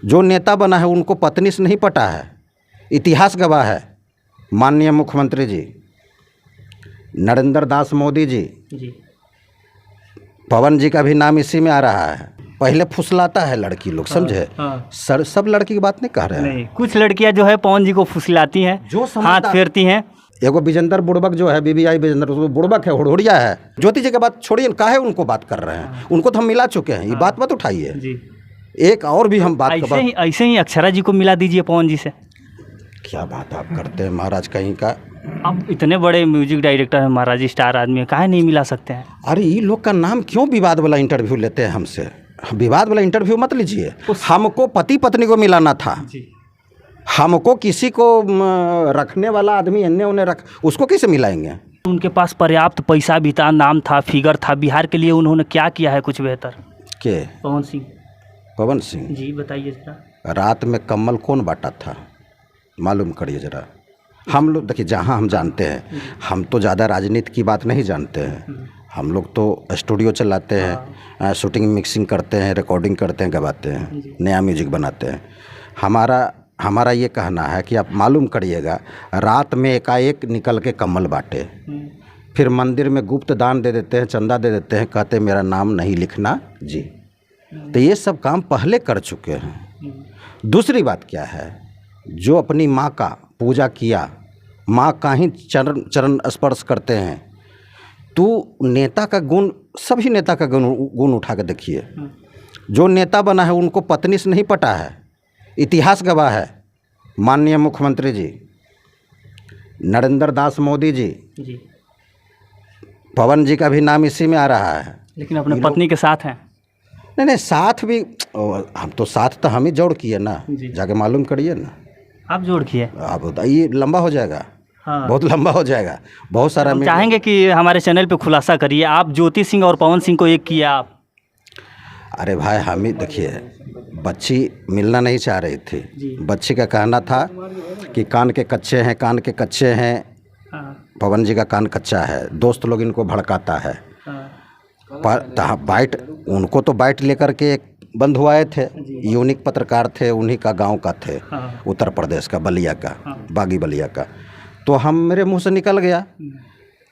जो नेता बना है उनको पत्नी से नहीं पटा है। इतिहास गवाह है। माननीय मुख्यमंत्री जी नरेंद्र दास मोदी जी, पवन जी का भी नाम इसी में आ रहा है। पहले फुसलाता है लड़की लोग, समझे। सर सब लड़की की बात नहीं कह रहे हैं। नहीं, कुछ लड़कियां जो है पवन जी को फुसलाती हैं, जो हाथ फेरती हैं। एगो विजेंद्र बुड़बक जो है, बीबीआई विजेंद्र बुड़बक है, हुड़हुड़िया है। ज्योति जी की बात छोड़िए, काहे उनको बात कर रहे हैं? उनको तो हम मिला चुके हैं, ये बात मत उठाइए जी। एक और भी हम बात ऐसे ही अक्षरा जी को मिला दीजिए पवन जी से। क्या बात आप करते हैं महाराज कहीं का। अब इतने बड़े म्यूजिक डायरेक्टर हैं महाराज, स्टार आदमी है, काहे नहीं मिला सकते हैं? अरे ये लोग का नाम क्यों विवाद वाला इंटरव्यू लेते हैं हमसे? विवाद वाला इंटरव्यू मत लीजिए। हमको पति पत्नी को मिलाना था जी। हमको किसी को रखने वाला आदमी अन्य उन्हें रख, उसको कैसे मिलाएंगे? उनके पास पर्याप्त पैसा भी था, नाम था, फिगर था। बिहार के लिए उन्होंने क्या किया है कुछ बेहतर? के पवन सिंह जी बताइए जरा। रात में कम्बल कौन बांटा था मालूम करिए जरा। हम लोग देखिए, जहाँ हम जानते हैं, हम तो ज़्यादा राजनीति की बात नहीं जानते हैं। हम लोग तो स्टूडियो चलाते हैं, शूटिंग मिक्सिंग करते हैं, रिकॉर्डिंग करते हैं, गवाते हैं, नया म्यूजिक बनाते हैं। हमारा ये कहना है कि आप मालूम करिएगा, रात में एकाएक निकल के कम्बल बांटे, फिर मंदिर में गुप्त दान दे देते हैं, चंदा दे देते हैं, कहते मेरा नाम नहीं लिखना जी। तो ये सब काम पहले कर चुके हैं। दूसरी बात क्या है, जो अपनी माँ का पूजा किया, माँ का ही चरण स्पर्श करते हैं, तो नेता का गुण, सभी नेता का गुण उठा के देखिए। जो नेता बना है उनको पत्नी से नहीं पटा है। इतिहास गवाह है। माननीय मुख्यमंत्री जी नरेंद्र दास मोदी जी, पवन जी का भी नाम इसी में आ रहा है। लेकिन अपने पत्नी के साथ हैं। नहीं, साथ भी हम तो साथ तो हम ही जोड़ किए ना, जाके मालूम करिए ना। आप जोड़ किए? आप बताइए, लंबा हो जाएगा। हाँ। बहुत लंबा हो जाएगा, बहुत सारा। हम चाहेंगे कि हमारे चैनल पे खुलासा करिए, आप ज्योति सिंह और पवन सिंह को एक किया आप। अरे भाई, हम ही देखिए, बच्ची मिलना नहीं चाह रही थी। बच्ची का कहना था कि कान के कच्चे हैं, कान के कच्चे हैं। पवन जी का कान कच्चा है, दोस्त लोग इनको भड़काता है। पर बाइट, उनको तो बाइट लेकर के बंद हुए थे। यूनिक पत्रकार थे, उन्हीं का गांव का थे, उत्तर प्रदेश का, बलिया का, बागी बलिया का। तो मेरे मुंह से निकल गया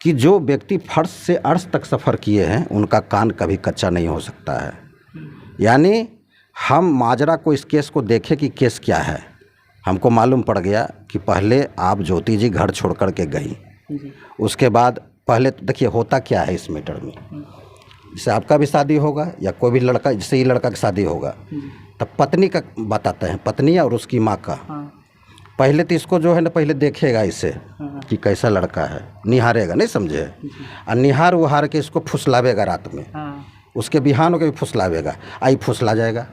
कि जो व्यक्ति फर्श से अर्श तक सफ़र किए हैं उनका कान कभी कच्चा नहीं हो सकता है। यानी हम माजरा को, इस केस को देखें कि केस क्या है। हमको मालूम पड़ गया कि पहले आप ज्योति जी घर छोड़ कर के गई, उसके बाद पहले तो देखिए होता क्या है इस मैटर में। जैसे आपका भी शादी होगा या कोई भी लड़का, जैसे ही लड़का की शादी होगा, तब पत्नी का बताते हैं, पत्नी और उसकी माँ का। पहले तो इसको जो है ना, पहले देखेगा इसे कि कैसा लड़का है, निहारेगा, नहीं समझे, और निहार उहार के इसको फुसलावेगा रात में। उसके बिहान होकर भी फुसलावेगा, आई फुसला जाएगा।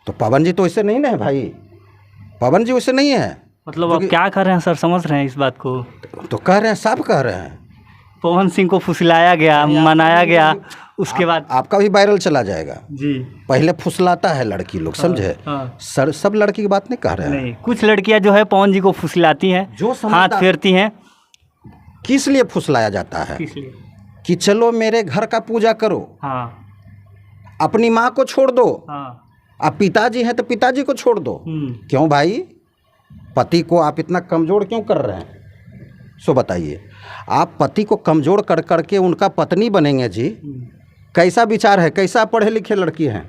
तो पवन जी तो ऐसे नहीं ना है भाई, पवन जी वैसे नहीं है। मतलब आप क्या कर रहे हैं सर, समझ रहे हैं इस बात को? तो कह रहे हैं, साफ कह रहे हैं। पवन सिंह को फुसलाया गया, मनाया गया, उसके बाद आपका भी वायरल चला जाएगा जी। पहले फुसलाता है लड़की लोग, समझे। सर सब लड़की की बात नहीं कह रहे हैं। नहीं, कुछ लड़कियां जो है पवन जी को फुसलाती हैं, जो हाथ फेरती हैं। किस लिए फुसलाया जाता है? कि चलो मेरे घर का पूजा करो, अपनी माँ को छोड़ दो। अब पिताजी हैं तो पिताजी को छोड़ दो। क्यों भाई, पति को आप इतना कमज़ोर क्यों कर रहे हैं? सो बताइए, आप पति को कमज़ोर कर करके उनका पत्नी बनेंगे जी? कैसा विचार है? कैसा पढ़े लिखे लड़की हैं?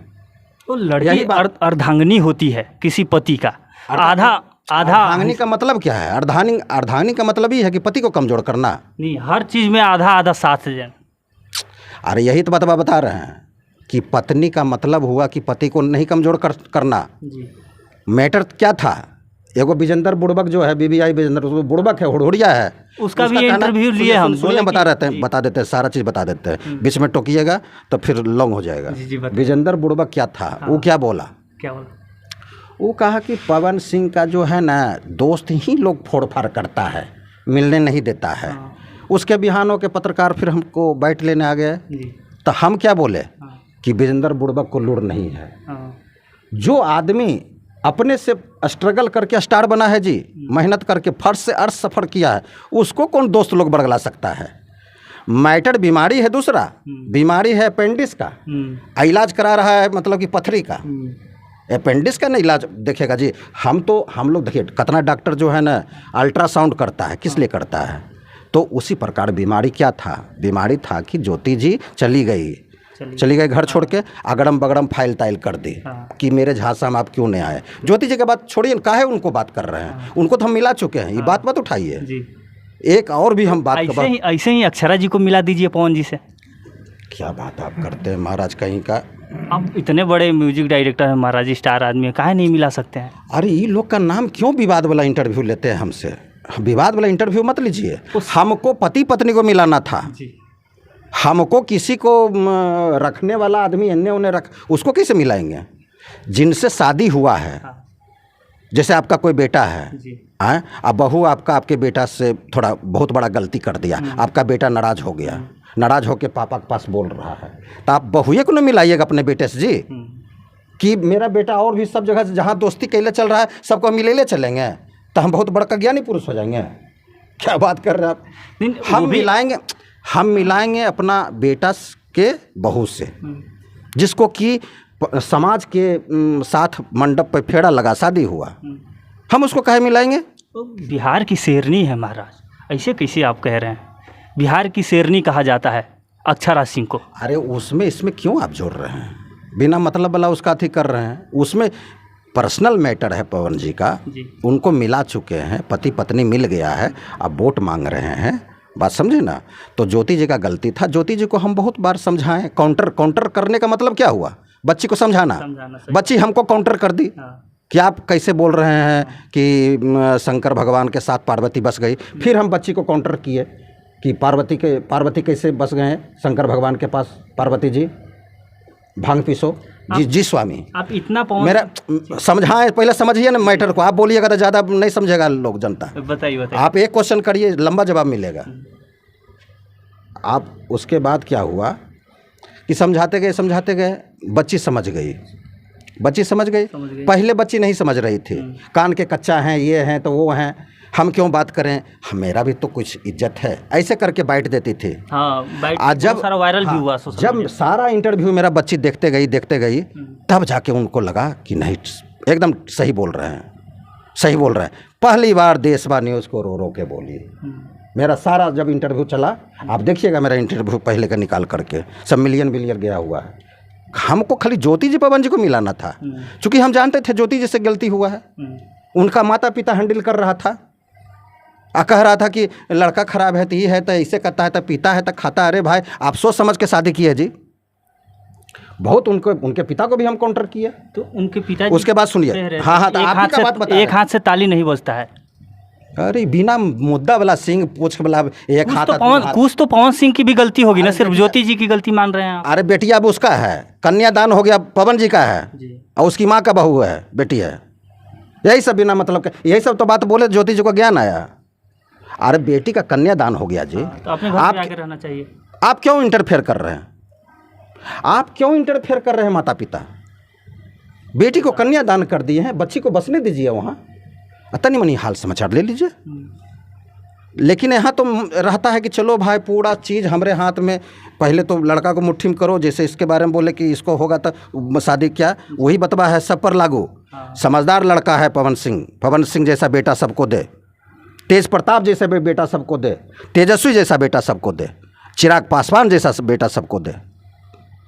तो लड़की अर्धांगिनी होती है किसी पति का। आधा अर्धांगिनी का मतलब क्या है? अर्धांगिनी का मतलब ही है कि पति को कमज़ोर करना। नहीं, हर चीज़ में आधा आधा साथ दें। अरे यही तो बता रहे हैं कि पत्नी का मतलब हुआ कि पति को नहीं कमज़ोर करना। मैटर क्या था? एगो विजेंद्र बुड़बक जो है, बीबीआई विजेंद्र बुड़बक है, हुड़हुड़िया है, उसका भी इंटरव्यू लिए हम। सुनिए, बता देते हैं, सारा चीज़ बता देते हैं। बीच में टोकिएगा तो फिर लॉन्ग हो जाएगा। विजेंद्र बुड़बक क्या था? वो क्या बोला? वो कहा कि पवन सिंह का जो है ना, दोस्त ही लोग फोड़-फाड़ करता है, मिलने नहीं देता है। उसके बिहानों के पत्रकार फिर हमको बैठ लेने आ गए। तो हम क्या बोले कि विजेंद्र बुड़बक को लूर नहीं है। जो आदमी अपने से स्ट्रगल करके स्टार बना है जी, मेहनत करके फर्श से अर्श सफ़र किया है, उसको कौन दोस्त लोग बरगला सकता है? मैटर बीमारी है, दूसरा बीमारी है अपेंडिक्स का, इलाज करा रहा है मतलब कि पथरी का। अपेंडिक्स का नहीं इलाज देखेगा जी। हम लोग देखिए कितना डॉक्टर जो है ना अल्ट्रासाउंड करता है, किस लिए करता है? तो उसी प्रकार बीमारी क्या था? बीमारी था कि ज्योति जी चली गई घर छोड़ के, अगड़म बगड़म फाइल ताइल कर दी कि मेरे झांसा में आप क्यों नहीं आए। ज्योति जी के बात छोड़िए, काहे उनको बात कर रहे हैं, उनको तो हम मिला चुके हैं, ये बात मत उठाइए। एक और भी हम बात ऐसे ही अक्षरा जी को मिला दीजिए पवन जी से। क्या बात आप करते हैं महाराज कहीं का। आप इतने बड़े म्यूजिक डायरेक्टर हैं महाराज, स्टार आदमी है, काहे नहीं मिला सकते हैं? अरे ये लोग का नाम क्यों विवाद वाला इंटरव्यू लेते हैं हमसे? विवाद वाला इंटरव्यू मत लीजिए। हमको पति पत्नी को मिलाना था जी। हमको किसी को रखने वाला आदमी अन्य उन्हें उसको कैसे मिलाएंगे? जिनसे शादी हुआ है, जैसे आपका कोई बेटा है, अब बहू आपका आपके बेटा से थोड़ा बहुत बड़ा गलती कर दिया, आपका बेटा नाराज हो गया, नाराज होकर पापा के पास बोल रहा है, तो आप बहुए को न मिलाइएगा अपने बेटे से जी कि मेरा बेटा और भी सब जगह जहाँ दोस्ती कैले चल रहा है सबको मिले चलेंगे, तो हम बहुत बड़ा ज्ञानी पुरुष हो जाएंगे। क्या बात कर रहे हैं आप? हम मिलाएंगे अपना बेटा के बहू से, जिसको कि समाज के साथ मंडप पर फेरा लगा शादी हुआ, हम उसको काहे मिलाएंगे? तो बिहार की शेरनी है महाराज, ऐसे कैसे आप कह रहे हैं? बिहार की शेरनी कहा जाता है अक्षरा सिंह को। अरे उसमें इसमें क्यों आप जोड़ रहे हैं? बिना मतलब वाला उसका अथी कर रहे हैं। उसमें पर्सनल मैटर है पवन जी का जी। उनको मिला चुके हैं, पति पत्नी मिल गया है, अब वोट मांग रहे हैं, बात समझे ना। तो ज्योति जी का गलती था, ज्योति जी को हम बहुत बार समझाएं। काउंटर करने का मतलब क्या हुआ? बच्ची को समझाना बच्ची हमको काउंटर कर दी कि आप कैसे बोल रहे हैं कि शंकर भगवान के साथ पार्वती बस गई। फिर हम बच्ची को काउंटर किए कि पार्वती कैसे बस गए हैं शंकर भगवान के पास? पार्वती जी भांग पीसो जी स्वामी। आप इतना मेरा समझाएं, पहले समझिए ना मैटर को। आप बोलिएगा तो ज़्यादा नहीं समझेगा लोग, जनता। बताइए। आप एक क्वेश्चन करिए, लंबा जवाब मिलेगा। आप उसके बाद क्या हुआ कि समझाते गए बच्ची समझ गई। पहले बच्ची नहीं समझ रही थी, कान के कच्चा हैं, ये हैं तो वो हैं, हम क्यों बात करें, मेरा भी तो कुछ इज्जत है, ऐसे करके बैठ देती थी। जब सारा वायरल भी हुआ, जब सारा इंटरव्यू मेरा बच्ची देखते गई तब जाके उनको लगा कि नहीं एकदम सही बोल रहे हैं। पहली बार देशवा न्यूज़ को रो के बोली। मेरा सारा जब इंटरव्यू चला, आप देखिएगा मेरा इंटरव्यू पहले का निकाल करके, सब मिलियन गया हुआ है। हमको खाली ज्योति जी पवन जी को मिलाना था, क्योंकि हम जानते थे ज्योति जी से गलती हुआ है। उनका माता पिता हैंडल कर रहा था, कह रहा था कि लड़का खराब है तो ये है तो ऐसे करता है तो पीता है तो खाता। अरे भाई आप सोच समझ के शादी की है जी। बहुत उनके पिता को भी हम काउंटर किए। तो उनके पिता उसके बाद सुनिए। हाँ तो आप का बात बताइए। एक हाथ से ताली नहीं बजता है। अरे बिना मुद्दा वाला सिंह पूछ वाला एक हाथ। कुछ तो पवन सिंह की भी गलती होगी ना, सिर्फ ज्योति जी की गलती मान रहे हैं आप? अरे बेटी अब उसका है, कन्यादान हो गया पवन जी का है और उसकी माँ का बहू है, बेटी है। यही सब बिना मतलब यही सब तो बात बोले, ज्योति जी को ज्ञान आया। अरे बेटी का कन्यादान हो गया जी। तो अपने घर में आके रहना चाहिए। आप क्यों इंटरफेयर कर रहे हैं? माता पिता बेटी को कन्यादान कर दिए हैं, बच्ची को बसने दीजिए वहाँ, तनी मनी हाल समाचार ले लीजिए। लेकिन यहाँ तो रहता है कि चलो भाई पूरा चीज़ हमारे हाथ में, पहले तो लड़का को मुट्ठी में करो, जैसे इसके बारे में बोले कि इसको होगा तो शादी, क्या वही बतवा है सब पर लागू। समझदार लड़का है पवन सिंह जैसा बेटा सबको दे, तेज प्रताप जैसा बेटा सबको दे, तेजस्वी जैसा बेटा सबको दे, चिराग पासवान जैसा बेटा सबको दे।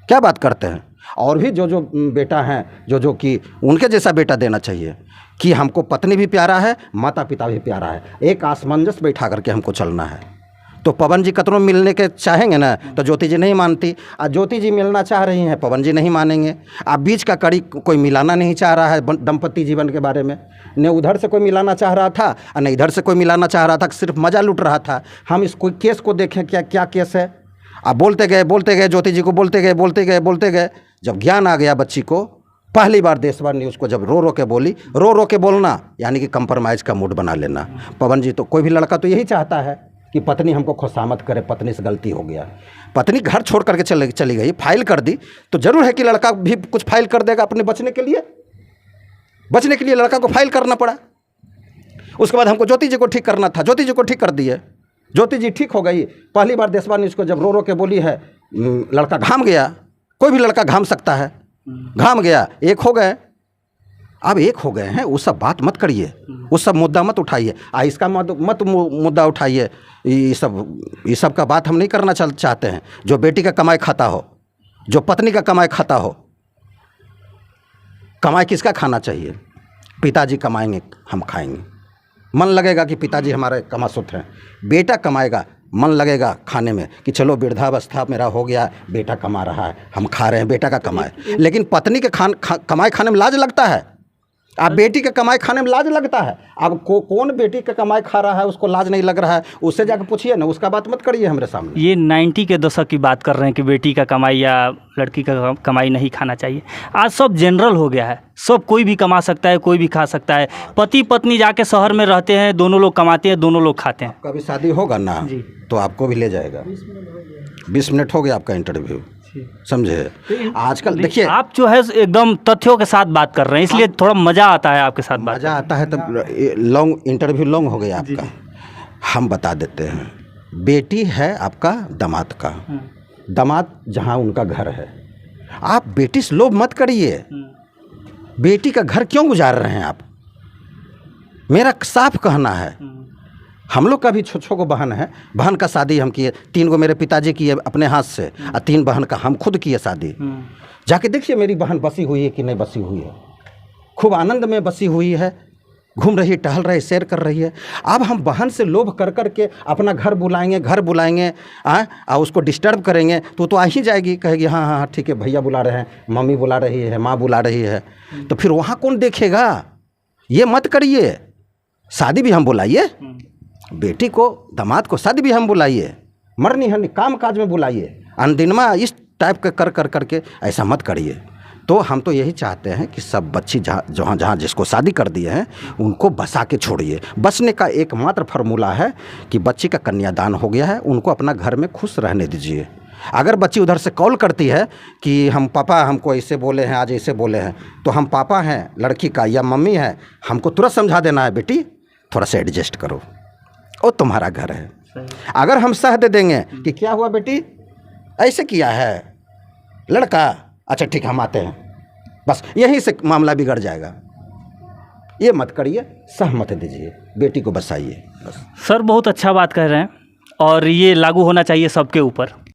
क्या बात करते हैं? और भी जो बेटा हैं जो कि उनके जैसा बेटा देना चाहिए कि हमको पत्नी भी प्यारा है, माता पिता भी प्यारा है, एक आसमंजस बैठा करके हमको चलना है। तो पवन जी कतनों मिलने के चाहेंगे ना, तो ज्योति जी नहीं मानती, और ज्योति जी मिलना चाह रही हैं, पवन जी नहीं मानेंगे। आप बीच का कड़ी कोई मिलाना नहीं चाह रहा है दंपति जीवन के बारे में, न उधर से कोई मिलाना चाह रहा था और न इधर से कोई मिलाना चाह रहा था, सिर्फ मज़ा लूट रहा था। हम इस कोई केस को देखें, क्या केस है। आप बोलते गए ज्योति जी को, बोलते गए। जब ज्ञान आ गया बच्ची को, पहली बार देशवा न्यूज़ को जब रो के बोलना, यानी कि कंप्रोमाइज़ का मूड बना लेना। पवन जी तो, कोई भी लड़का तो यही चाहता है कि पत्नी हमको खुशामद करे, पत्नी से गलती हो गया, पत्नी घर छोड़ करके चली गई, फाइल कर दी, तो जरूर है कि लड़का भी कुछ फाइल कर देगा अपने बचने के लिए लड़का को फाइल करना पड़ा। उसके बाद हमको ज्योति जी को ठीक करना था, ज्योति जी को ठीक कर दिए, ज्योति जी ठीक हो गई। पहली बार देशवा न्यूज़ को जब रो के बोली है, लड़का घाम गया, कोई भी लड़का घाम सकता है, घाम गया, एक हो गए। अब एक हो गए हैं, वो सब बात मत करिए, वो सब मुद्दा मत उठाइए, इसका मत मुद्दा उठाइए। ये सब का बात हम नहीं करना चाहते हैं। जो बेटी का कमाई खाता हो, जो पत्नी का कमाई खाता हो, कमाई किसका खाना चाहिए? पिताजी कमाएंगे, हम खाएंगे, मन लगेगा कि पिताजी हमारे कमासुत हैं। बेटा कमाएगा, मन लगेगा खाने में कि चलो वृद्धावस्था मेरा हो गया, बेटा कमा रहा है, हम खा रहे हैं, बेटा का कमाए। लेकिन पत्नी के कमाई खाने में लाज लगता है, आप बेटी के कमाई खाने में लाज लगता है। अब कौन बेटी का कमाई खा रहा है उसको लाज नहीं लग रहा है, उससे जाकर पूछिए ना, उसका बात मत करिए हमारे सामने। ये 90 के दशक की बात कर रहे हैं कि बेटी का कमाई या लड़की का कमाई नहीं खाना चाहिए। आज सब जनरल हो गया है, सब कोई भी कमा सकता है, कोई भी खा सकता है। पति पत्नी जाके शहर में रहते हैं, दोनों लोग कमाते हैं, दोनों लोग खाते हैं। कभी शादी होगा ना तो आपको भी ले जाएगा। 20 मिनट हो गया आपका इंटरव्यू, समझे। आजकल देखिए, आप जो है एकदम तथ्यों के साथ बात कर रहे हैं, इसलिए थोड़ा मज़ा आता है आपके साथ बात। मज़ा आता है तब लॉन्ग इंटरव्यू लॉन्ग हो गया आपका। हम बता देते हैं, बेटी है आपका दामाद का, दामाद जहाँ उनका घर है, आप बेटी से लोभ मत करिए। बेटी का घर क्यों गुजार रहे हैं आप? मेरा साफ कहना है, हम लोग का भी छोटो को बहन है, बहन का शादी हम किए, 3 गो मेरे पिताजी किए अपने हाथ से, और 3 बहन का हम खुद किए शादी। जाके देखिए मेरी बहन बसी हुई है कि नहीं बसी हुई है, खूब आनंद में बसी हुई है, घूम रही, टहल रही, सैर कर रही है। अब हम बहन से लोभ कर के अपना घर बुलाएंगे और उसको डिस्टर्ब करेंगे तो आ ही जाएगी, कहेगी हाँ हाँ ठीक है, भैया बुला रहे हैं, मम्मी बुला रही है, माँ बुला रही है, तो फिर वहाँ कौन देखेगा? ये मत करिए। शादी भी हम बुलाइए, बेटी को, दामाद को शादी भी हम बुलाइए, मरनी हरनी काम काज में बुलाइए, अनदिनमा इस टाइप का कर करके ऐसा मत करिए। तो हम तो यही चाहते हैं कि सब बच्ची जहाँ जिसको शादी कर दिए हैं उनको बसा के छोड़िए। बसने का एकमात्र फार्मूला है कि बच्ची का कन्यादान हो गया है, उनको अपना घर में खुश रहने दीजिए। अगर बच्ची उधर से कॉल करती है कि हम पापा हमको ऐसे बोले हैं, आज ऐसे बोले हैं, तो हम पापा हैं लड़की का या मम्मी है, हमको तुरंत समझा देना है, बेटी थोड़ा सा एडजस्ट करो, और तुम्हारा घर है। अगर हम सह दे देंगे कि क्या हुआ बेटी, ऐसे किया है लड़का, अच्छा ठीक हम आते हैं, बस यहीं से मामला बिगड़ जाएगा। ये मत करिए, सहमत दीजिए, बेटी को बसाइए बस। सर बहुत अच्छा बात कह रहे हैं, और ये लागू होना चाहिए सबके ऊपर।